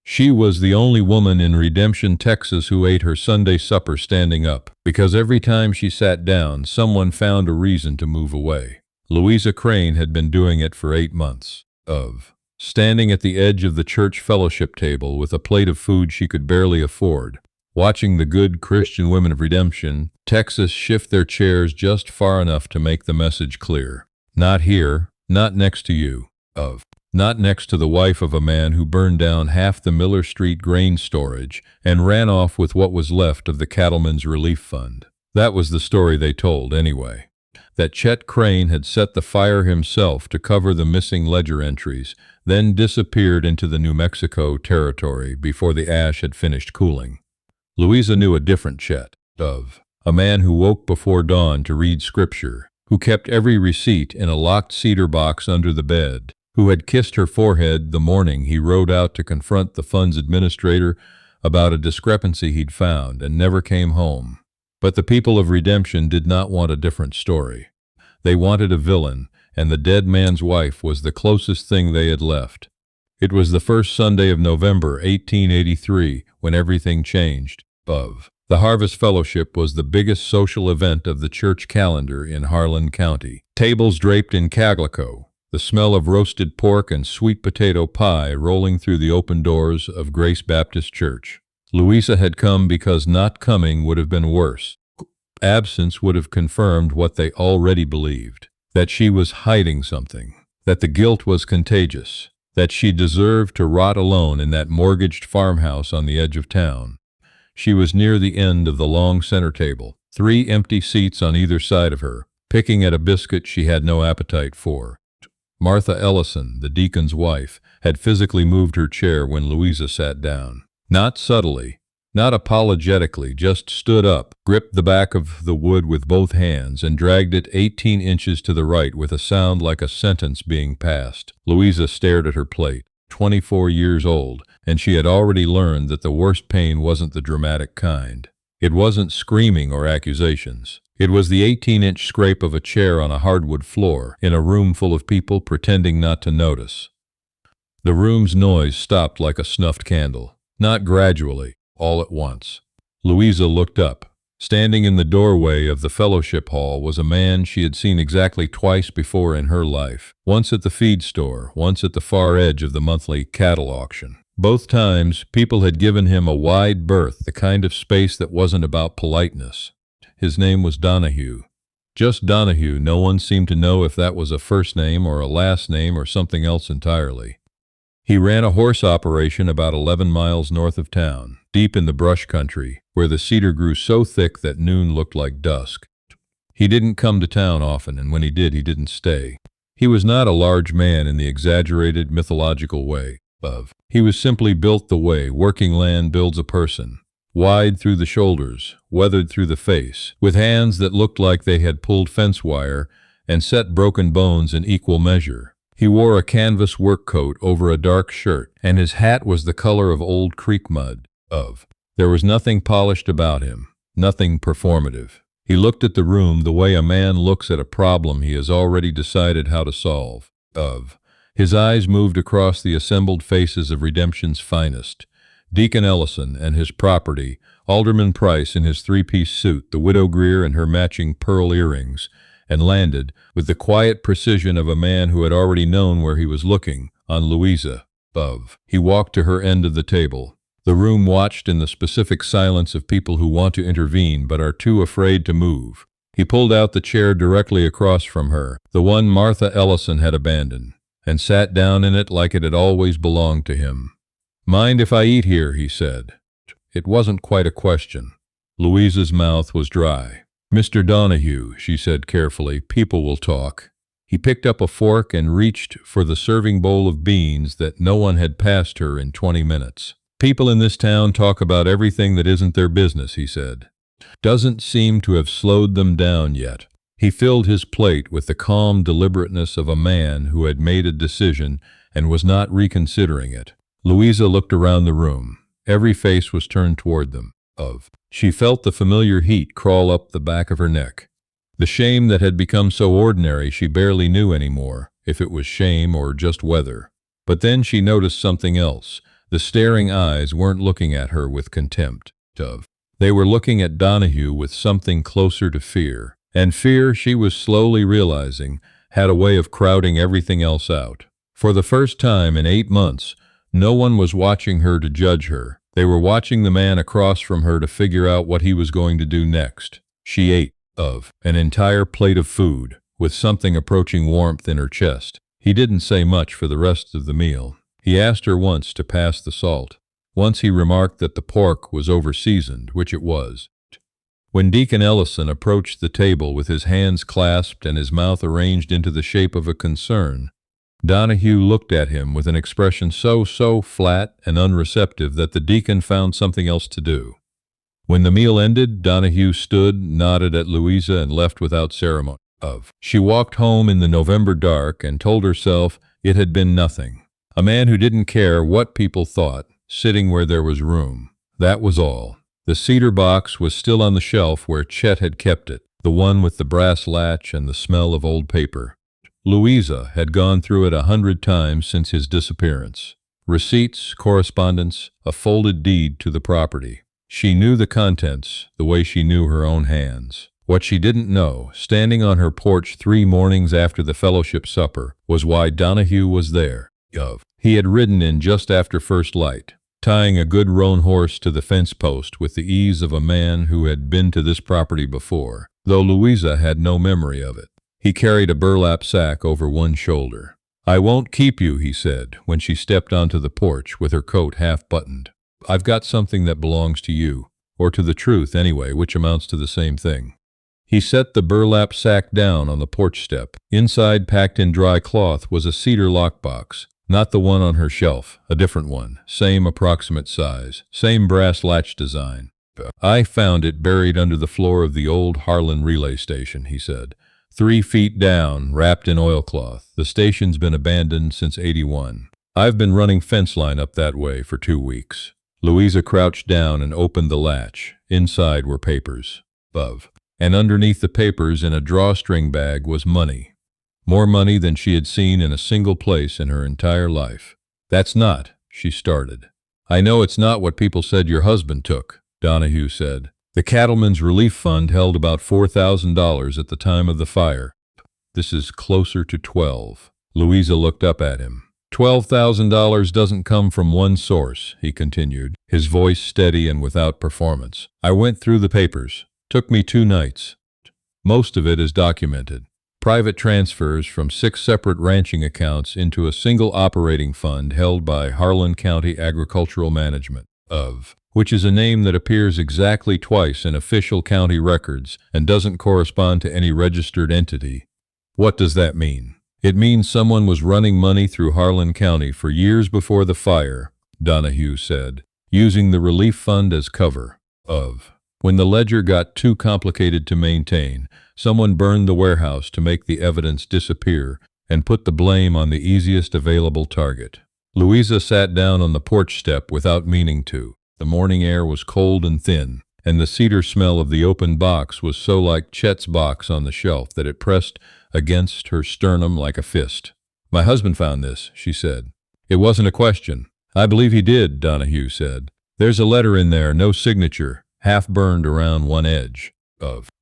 She was the only woman in Redemption, Texas who ate her Sunday supper standing up, because every time she sat down, someone found a reason to move away. Louisa Crane had been doing it for 8 months. Standing at the edge of the church fellowship table with a plate of food she could barely afford, watching the good Christian women of Redemption, Texas shift their chairs just far enough to make the message clear. Not here, not next to you. Not next to the wife of a man who burned down half the Miller Street grain storage and ran off with what was left of the Cattlemen's relief fund. That was the story they told, anyway. That Chet Crane had set the fire himself to cover the missing ledger entries, then disappeared into the New Mexico territory before the ash had finished cooling. Louisa knew a different Chet. A man who woke before dawn to read scripture, who kept every receipt in a locked cedar box under the bed, who had kissed her forehead the morning he rode out to confront the fund's administrator about a discrepancy he'd found and never came home. But the people of Redemption did not want a different story. They wanted a villain, and the dead man's wife was the closest thing they had left. It was the first Sunday of November, 1883, when everything changed. The Harvest Fellowship was the biggest social event of the church calendar in Harlan County. Tables draped in calico, the smell of roasted pork and sweet potato pie rolling through the open doors of Grace Baptist Church. Louisa had come because not coming would have been worse. Absence would have confirmed what they already believed, that she was hiding something, that the guilt was contagious, that she deserved to rot alone in that mortgaged farmhouse on the edge of town. She was near the end of the long center table, 3 empty seats on either side of her, picking at a biscuit she had no appetite for. Martha Ellison, the deacon's wife, had physically moved her chair when Louisa sat down. Not subtly, not apologetically, just stood up, gripped the back of the wood with both hands, and dragged it 18 inches to the right with a sound like a sentence being passed. Louisa stared at her plate. 24 years old, and she had already learned that the worst pain wasn't the dramatic kind. It wasn't screaming or accusations. It was the 18-inch scrape of a chair on a hardwood floor in a room full of people pretending not to notice. The room's noise stopped like a snuffed candle, not gradually, all at once. Louisa looked up. Standing in the doorway of the fellowship hall was a man she had seen exactly twice before in her life, once at the feed store, once at the far edge of the monthly cattle auction. Both times, people had given him a wide berth, the kind of space that wasn't about politeness. His name was Donahue. Just Donahue. No one seemed to know if that was a first name or a last name or something else entirely. He ran a horse operation about 11 miles north of town, deep in the brush country, where the cedar grew so thick that noon looked like dusk. He didn't come to town often, and when he did, he didn't stay. He was not a large man in the exaggerated mythological way. He was simply built the way working land builds a person, wide through the shoulders, weathered through the face, with hands that looked like they had pulled fence wire and set broken bones in equal measure. He wore a canvas work coat over a dark shirt, and his hat was the color of old creek mud. There was nothing polished about him, nothing performative. He looked at the room the way a man looks at a problem he has already decided how to solve. His eyes moved across the assembled faces of Redemption's finest. Deacon Ellison and his property, Alderman Price in his 3-piece suit, the widow Greer and her matching pearl earrings, and landed, with the quiet precision of a man who had already known where he was looking, on Louisa. He walked to her end of the table. The room watched in the specific silence of people who want to intervene but are too afraid to move. He pulled out the chair directly across from her, the one Martha Ellison had abandoned, and sat down in it like it had always belonged to him. "Mind if I eat here?" he said. It wasn't quite a question. Louisa's mouth was dry. "Mr. Donahue," she said carefully, "people will talk." He picked up a fork and reached for the serving bowl of beans that no one had passed her in 20 minutes. "People in this town talk about everything that isn't their business," he said. "Doesn't seem to have slowed them down yet." He filled his plate with the calm deliberateness of a man who had made a decision and was not reconsidering it. Louisa looked around the room. Every face was turned toward them. She felt the familiar heat crawl up the back of her neck. The shame that had become so ordinary she barely knew anymore, if it was shame or just weather. But then she noticed something else, The staring eyes weren't looking at her with contempt. They were looking at Donahue with something closer to fear. And fear, she was slowly realizing, had a way of crowding everything else out. For the first time in 8 months, no one was watching her to judge her. They were watching the man across from her to figure out what he was going to do next. She ate an entire plate of food, with something approaching warmth in her chest. He didn't say much for the rest of the meal. He asked her once to pass the salt. Once he remarked that the pork was over-seasoned, which it was. When Deacon Ellison approached the table with his hands clasped and his mouth arranged into the shape of a concern, Donahue looked at him with an expression so flat and unreceptive that the deacon found something else to do. When the meal ended, Donahue stood, nodded at Louisa, and left without ceremony. She walked home in the November dark and told herself it had been nothing. A man who didn't care what people thought, sitting where there was room. That was all. The cedar box was still on the shelf where Chet had kept it, the one with the brass latch and the smell of old paper. Louisa had gone through it 100 times since his disappearance. Receipts, correspondence, a folded deed to the property. She knew the contents the way she knew her own hands. What she didn't know, standing on her porch 3 mornings after the fellowship supper, was why Donahue was there. He had ridden in just after first light, tying a good roan horse to the fence post with the ease of a man who had been to this property before, though Louisa had no memory of it. He carried a burlap sack over one shoulder. "I won't keep you," he said, when she stepped onto the porch with her coat half buttoned. "I've got something that belongs to you, or to the truth anyway, which amounts to the same thing." He set the burlap sack down on the porch step. Inside, packed in dry cloth, was a cedar lockbox. Not the one on her shelf, a different one, same approximate size, same brass latch design. "I found it buried under the floor of the old Harlan relay station," he said. 3 feet down, wrapped in oilcloth. The station's been abandoned since '81. I've been running fence line up that way for 2 weeks. Louisa crouched down and opened the latch. Inside were papers. And underneath the papers in a drawstring bag was money. More money than she had seen in a single place in her entire life. "That's not," she started. "I know it's not what people said your husband took," Donahue said. "The Cattlemen's Relief Fund held about $4,000 at the time of the fire. This is closer to 12. Louisa looked up at him. $12,000 doesn't come from one source," he continued, his voice steady and without performance. "I went through the papers. Took me 2 nights. Most of it is documented. Private transfers from 6 separate ranching accounts into a single operating fund held by Harlan County Agricultural Management, which is a name that appears exactly twice in official county records and doesn't correspond to any registered entity. What does that mean? It means someone was running money through Harlan County for years before the fire," Donahue said, using the relief fund as cover. When the ledger got too complicated to maintain, someone burned the warehouse to make the evidence disappear and put the blame on the easiest available target. Louisa sat down on the porch step without meaning to. The morning air was cold and thin, and the cedar smell of the open box was so like Chet's box on the shelf that it pressed against her sternum like a fist. "My husband found this," she said. "It wasn't a question." "I believe he did," Donahue said. "There's a letter in there, no signature, half burned around one edge.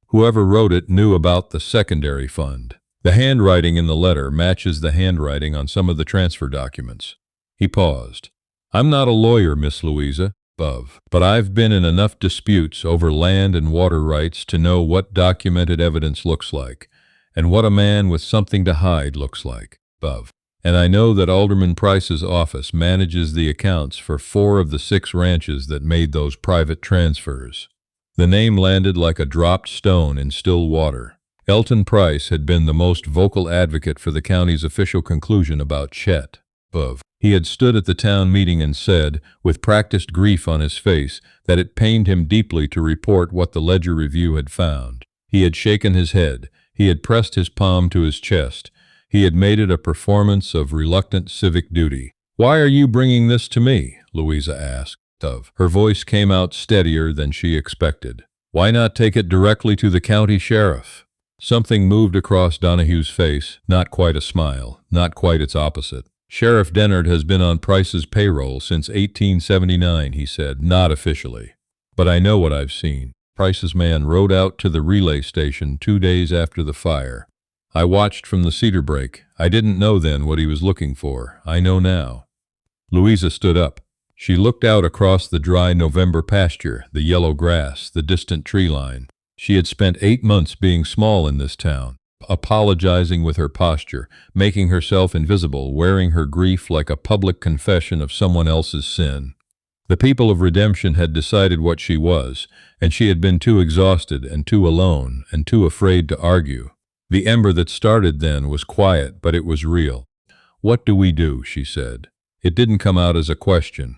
Whoever wrote it knew about the secondary fund. The handwriting in the letter matches the handwriting on some of the transfer documents." He paused. "I'm not a lawyer, Miss Louisa, but I've been in enough disputes over land and water rights to know what documented evidence looks like, and what a man with something to hide looks like. And I know that Alderman Price's office manages the accounts for 4 of the 6 ranches that made those private transfers." The name landed like a dropped stone in still water. Elton Price had been the most vocal advocate for the county's official conclusion about Chet. He had stood at the town meeting and said, with practiced grief on his face, that it pained him deeply to report what the Ledger Review had found. He had shaken his head. He had pressed his palm to his chest. He had made it a performance of reluctant civic duty. "Why are you bringing this to me?" Louisa asked. Her voice came out steadier than she expected. "Why not take it directly to the county sheriff?" Something moved across Donahue's face, not quite a smile, not quite its opposite. Sheriff Dennard has been on Price's payroll since 1879, he said, not officially. But I know what I've seen. Price's man rode out to the relay station 2 days after the fire. I watched from the cedar brake. I didn't know then what he was looking for. I know now. Louisa stood up. She looked out across the dry November pasture, the yellow grass, the distant tree line. She had spent 8 months being small in this town, apologizing with her posture, making herself invisible, wearing her grief like a public confession of someone else's sin. The people of redemption had decided what she was, and she had been too exhausted and too alone and too afraid to argue. The ember that started then was quiet, but it was real. "What do we do?" she said. It didn't come out as a question.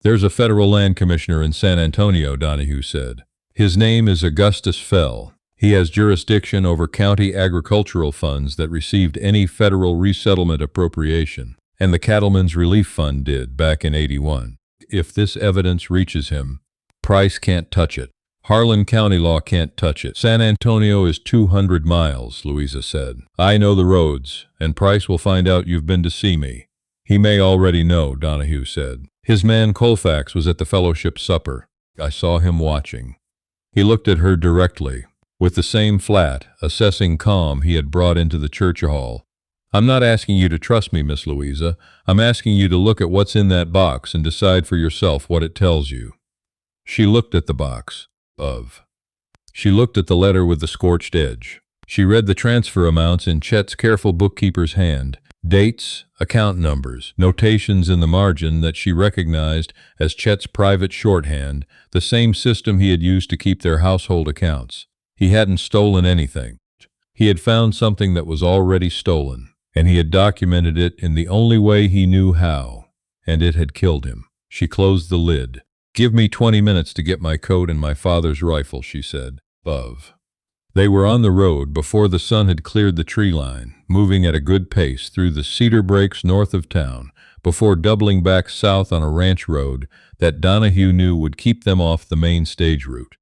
"There's a federal land commissioner in San Antonio," Donahue said. "His name is Augustus Fell. He has jurisdiction over county agricultural funds that received any federal resettlement appropriation, and the Cattlemen's Relief Fund did back in '81. If this evidence reaches him, Price can't touch it. Harlan County law can't touch it. San Antonio is 200 miles, Louisa said. I know the roads, and Price will find out you've been to see me." "He may already know," Donahue said. "His man Colfax was at the fellowship supper. I saw him watching." He looked at her directly, with the same flat, assessing calm he had brought into the church hall. "I'm not asking you to trust me, Miss Louisa. I'm asking you to look at what's in that box and decide for yourself what it tells you." She looked at the box. She looked at the letter with the scorched edge. She read the transfer amounts in Chet's careful bookkeeper's hand, dates, account numbers, notations in the margin that she recognized as Chet's private shorthand, the same system he had used to keep their household accounts. He hadn't stolen anything. He had found something that was already stolen, and he had documented it in the only way he knew how, and it had killed him. She closed the lid. "Give me 20 minutes to get my coat and my father's rifle," she said. They were on the road before the sun had cleared the tree line, moving at a good pace through the cedar breaks north of town, before doubling back south on a ranch road that Donahue knew would keep them off the main stage route.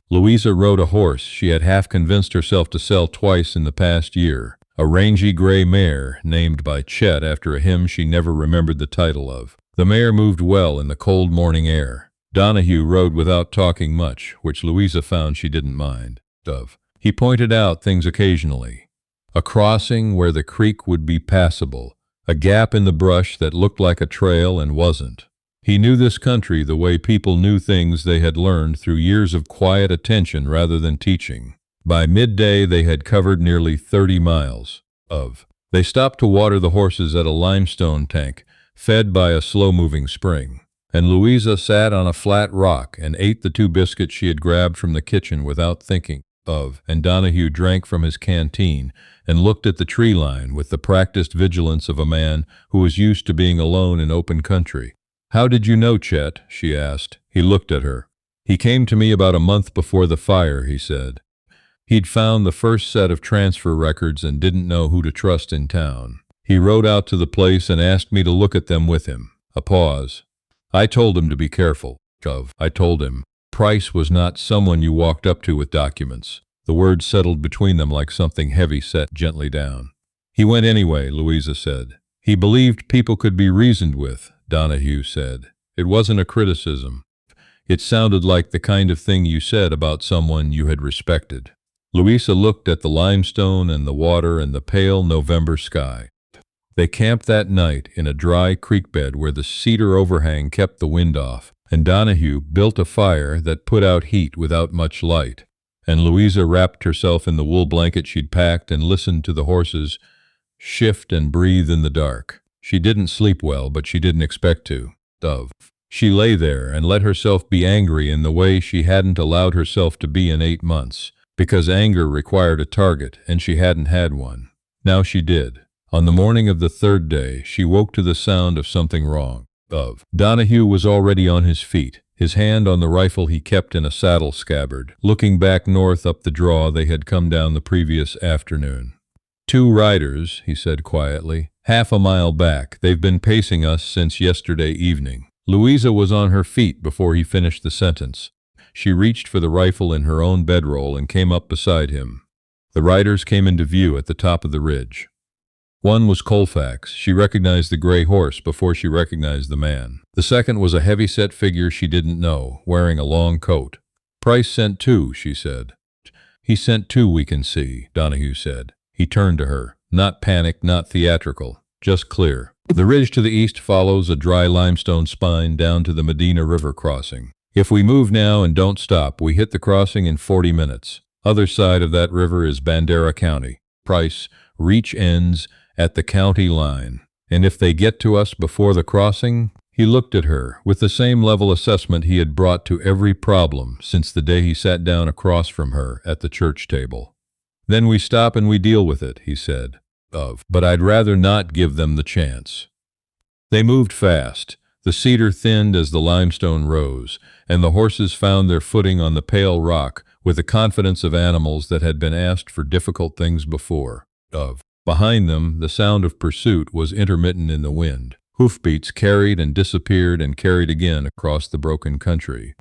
Louisa rode a horse she had half convinced herself to sell twice in the past year, a rangy gray mare named by Chet after a hymn she never remembered the title of. The mare moved well in the cold morning air. Donahue rode without talking much, which Louisa found she didn't mind. He pointed out things occasionally. A crossing where the creek would be passable, a gap in the brush that looked like a trail and wasn't. He knew this country the way people knew things they had learned through years of quiet attention rather than teaching. By midday they had covered nearly 30 miles. They stopped to water the horses at a limestone tank, fed by a slow-moving spring. And Louisa sat on a flat rock and ate the 2 biscuits she had grabbed from the kitchen without thinking and Donahue drank from his canteen and looked at the tree line with the practiced vigilance of a man who was used to being alone in open country. "How did you know Chet?" she asked. He looked at her. "He came to me about a month before the fire," he said. He'd found the first set of transfer records and didn't know who to trust in town. He rode out to the place and asked me to look at them with him. A pause. "I told him to be careful. I told him Price was not someone you walked up to with documents." The words settled between them like something heavy set gently down. "He went anyway," Louisa said. "He believed people could be reasoned with," Donahue said. "It wasn't a criticism. It sounded like the kind of thing you said about someone you had respected." Louisa looked at the limestone and the water and the pale November sky. They camped that night in a dry creek bed where the cedar overhang kept the wind off, and Donahue built a fire that put out heat without much light, and Louisa wrapped herself in the wool blanket she'd packed and listened to the horses shift and breathe in the dark. She didn't sleep well, but she didn't expect to. She lay there and let herself be angry in the way she hadn't allowed herself to be in 8 months, because anger required a target, and she hadn't had one. Now she did. On the morning of the 3rd day, she woke to the sound of something wrong. Donahue was already on his feet, his hand on the rifle he kept in a saddle scabbard, looking back north up the draw they had come down the previous afternoon. "2 riders," he said quietly, "half a mile back. They've been pacing us since yesterday evening." Louisa was on her feet before he finished the sentence. She reached for the rifle in her own bedroll and came up beside him. The riders came into view at the top of the ridge. One was Colfax. She recognized the gray horse before she recognized the man. The second was a heavy-set figure she didn't know, wearing a long coat. Price sent two, she said. He sent two, we can see, Donahue said. He turned to her. Not panicked, not theatrical, just clear. The ridge to the east follows a dry limestone spine down to the Medina River crossing. If we move now and don't stop, we hit the crossing in 40 minutes. Other side of that river is Bandera County. Price, reach ends at the county line. And if they get to us before the crossing? He looked at her with the same level assessment he had brought to every problem since the day he sat down across from her at the church table. Then we stop and we deal with it, he said. But I'd rather not give them the chance. They moved fast. The cedar thinned as the limestone rose, and the horses found their footing on the pale rock with the confidence of animals that had been asked for difficult things before. Behind them, the sound of pursuit was intermittent in the wind. Hoofbeats carried and disappeared and carried again across the broken country.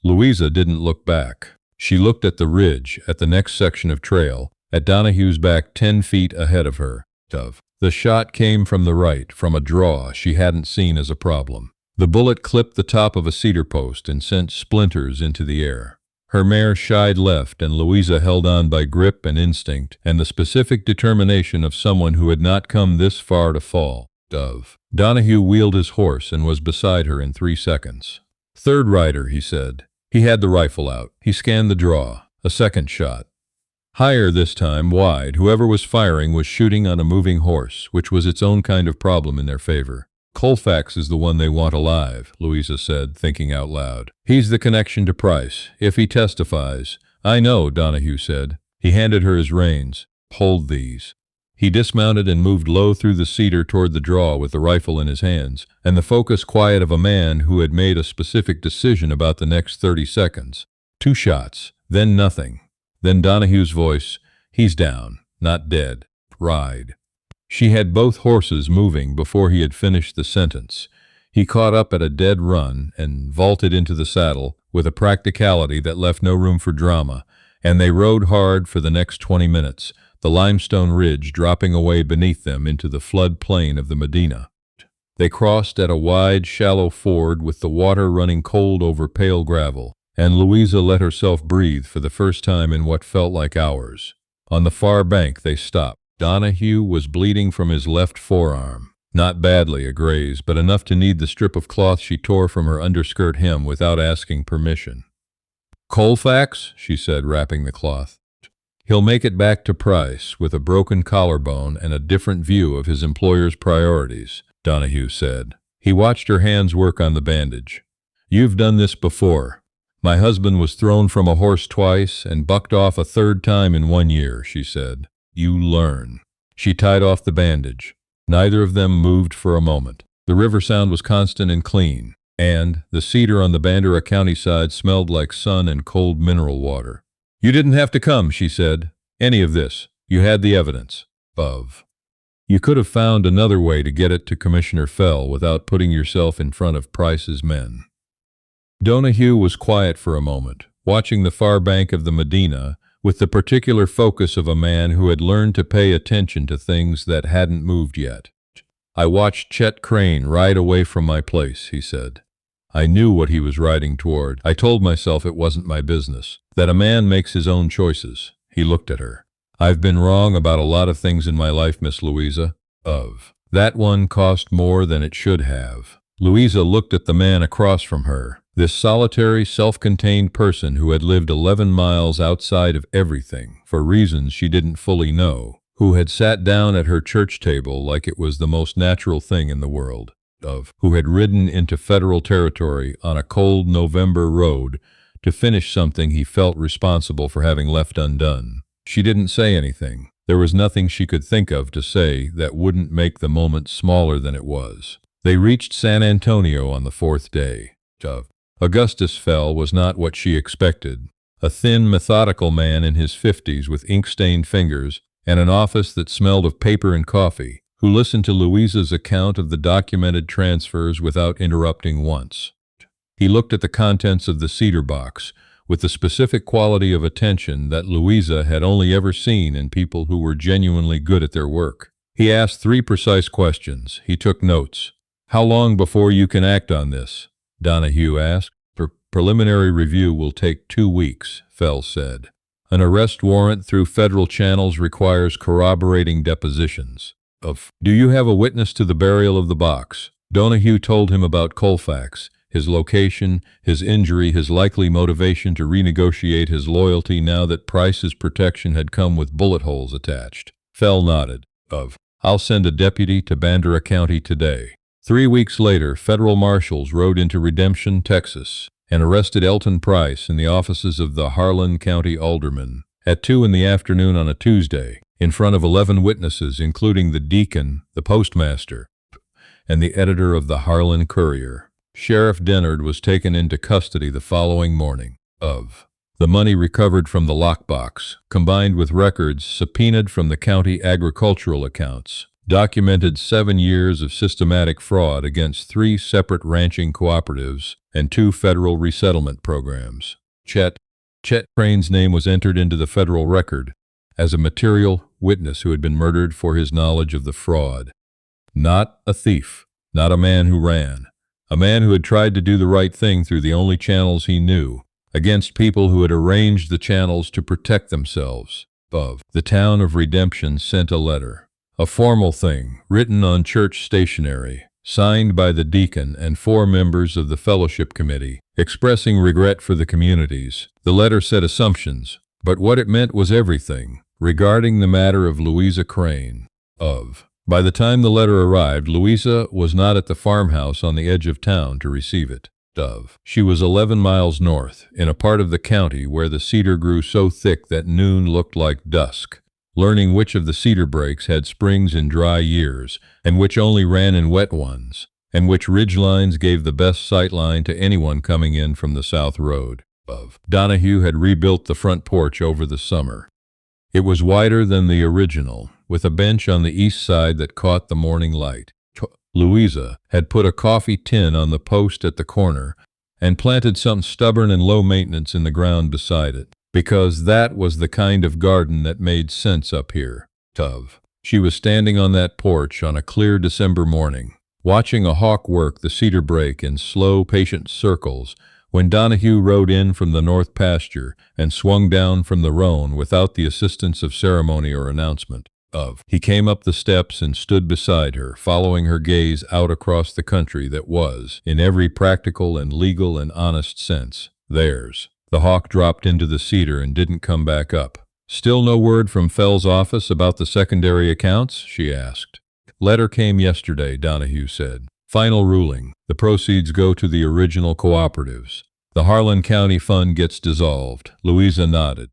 Louisa didn't look back. She looked at the ridge, at the next section of trail, at Donahue's back 10 feet ahead of her. The shot came from the right, from a draw she hadn't seen as a problem. The bullet clipped the top of a cedar post and sent splinters into the air. Her mare shied left, and Louisa held on by grip and instinct and the specific determination of someone who had not come this far to fall. Donahue wheeled his horse and was beside her in 3 seconds. Third rider, he said. He had the rifle out. He scanned the draw. A second shot. Higher this time, wide. Whoever was firing was shooting on a moving horse, which was its own kind of problem in their favor. Colfax is the one they want alive, Louisa said, thinking out loud. He's the connection to Price, if he testifies. I know, Donahue said. He handed her his reins. Hold these. He dismounted and moved low through the cedar toward the draw with the rifle in his hands, and the focused quiet of a man who had made a specific decision about the next 30 seconds. 2 shots, then nothing. Then Donahue's voice, he's down, not dead. Ride. She had both horses moving before he had finished the sentence. He caught up at a dead run and vaulted into the saddle with a practicality that left no room for drama, and they rode hard for the next 20 minutes, the limestone ridge dropping away beneath them into the flood plain of the Medina. They crossed at a wide, shallow ford with the water running cold over pale gravel, and Louisa let herself breathe for the first time in what felt like hours. On the far bank they stopped. Donahue was bleeding from his left forearm. Not badly a graze, but enough to need the strip of cloth she tore from her underskirt hem without asking permission. Colfax, she said, wrapping the cloth. He'll make it back to Price with a broken collarbone and a different view of his employer's priorities, Donahue said. He watched her hands work on the bandage. You've done this before. My husband was thrown from a horse twice and bucked off a 3rd time in 1 year, she said. You learn. She tied off the bandage. Neither of them moved for a moment. The river sound was constant and clean, and the cedar on the Bandera County side smelled like sun and cold mineral water. You didn't have to come, she said. Any of this. You had the evidence. You could have found another way to get it to Commissioner Fell without putting yourself in front of Price's men. Donahue was quiet for a moment, watching the far bank of the Medina with the particular focus of a man who had learned to pay attention to things that hadn't moved yet. I watched Chet Crane ride away from my place, he said. I knew what he was riding toward. I told myself it wasn't my business, that a man makes his own choices. He looked at her. I've been wrong about a lot of things in my life, Miss Louisa. That one cost more than it should have. Louisa looked at the man across from her, this solitary, self-contained person who had lived 11 miles outside of everything, for reasons she didn't fully know, who had sat down at her church table like it was the most natural thing in the world, who had ridden into federal territory on a cold November road to finish something he felt responsible for having left undone. She didn't say anything. There was nothing she could think of to say that wouldn't make the moment smaller than it was. They reached San Antonio on the 4th day. Augustus Fell was not what she expected. A thin, methodical man in his 50s with ink-stained fingers and an office that smelled of paper and coffee, who listened to Louisa's account of the documented transfers without interrupting once. He looked at the contents of the cedar box with the specific quality of attention that Louisa had only ever seen in people who were genuinely good at their work. He asked 3 precise questions. He took notes. How long before you can act on this? Donahue asked. Preliminary review will take 2 weeks, Fell said. An arrest warrant through federal channels requires corroborating depositions. Do you have a witness to the burial of the box? Donahue told him about Colfax, his location, his injury, his likely motivation to renegotiate his loyalty now that Price's protection had come with bullet holes attached. Fell nodded. I'll send a deputy to Bandera County today. 3 weeks later, federal marshals rode into Redemption, Texas, and arrested Elton Price in the offices of the Harlan County Alderman at 2 in the afternoon on a Tuesday, in front of 11 witnesses, including the deacon, the postmaster, and the editor of the Harlan Courier. Sheriff Dennard was taken into custody the following morning. The money recovered from the lockbox, combined with records subpoenaed from the county agricultural accounts, documented 7 years of systematic fraud against 3 separate ranching cooperatives and 2 federal resettlement programs. Chet Crane's name was entered into the federal record as a material witness who had been murdered for his knowledge of the fraud. Not a thief, not a man who ran, a man who had tried to do the right thing through the only channels he knew, against people who had arranged the channels to protect themselves. The town of Redemption sent a letter. A formal thing, written on church stationery, signed by the deacon and 4 members of the fellowship committee, expressing regret for the communities. The letter said assumptions, but what it meant was everything, regarding the matter of Louisa Crane. By the time the letter arrived, Louisa was not at the farmhouse on the edge of town to receive it. She was 11 miles north, in a part of the county where the cedar grew so thick that noon looked like dusk, learning which of the cedar breaks had springs in dry years, and which only ran in wet ones, and which ridge lines gave the best sight line to anyone coming in from the south road. Donahue had rebuilt the front porch over the summer. It was wider than the original, with a bench on the east side that caught the morning light. Louisa had put a coffee tin on the post at the corner and planted something stubborn and low maintenance in the ground beside it, because that was the kind of garden that made sense up here. She was standing on that porch on a clear December morning, watching a hawk work the cedar brake in slow, patient circles, when Donahue rode in from the north pasture and swung down from the roan without the assistance of ceremony or announcement. He came up the steps and stood beside her, following her gaze out across the country that was, in every practical and legal and honest sense, theirs. The hawk dropped into the cedar and didn't come back up. Still no word from Fell's office about the secondary accounts? She asked. Letter came yesterday, Donahue said. Final ruling. The proceeds go to the original cooperatives. The Harlan County Fund gets dissolved. Louisa nodded.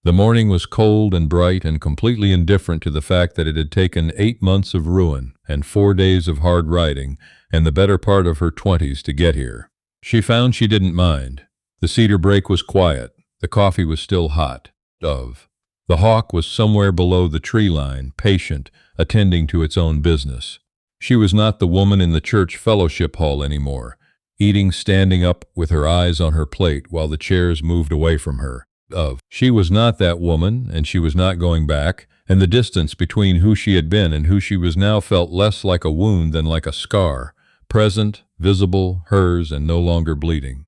The morning was cold and bright and completely indifferent to the fact that it had taken 8 months of ruin and 4 days of hard riding and the better part of her 20s to get here. She found she didn't mind. The cedar brake was quiet. The coffee was still hot. The hawk was somewhere below the tree line, patient, attending to its own business. She was not the woman in the church fellowship hall anymore, eating standing up with her eyes on her plate while the chairs moved away from her. She was not that woman, and she was not going back, and the distance between who she had been and who she was now felt less like a wound than like a scar, present, visible, hers, and no longer bleeding.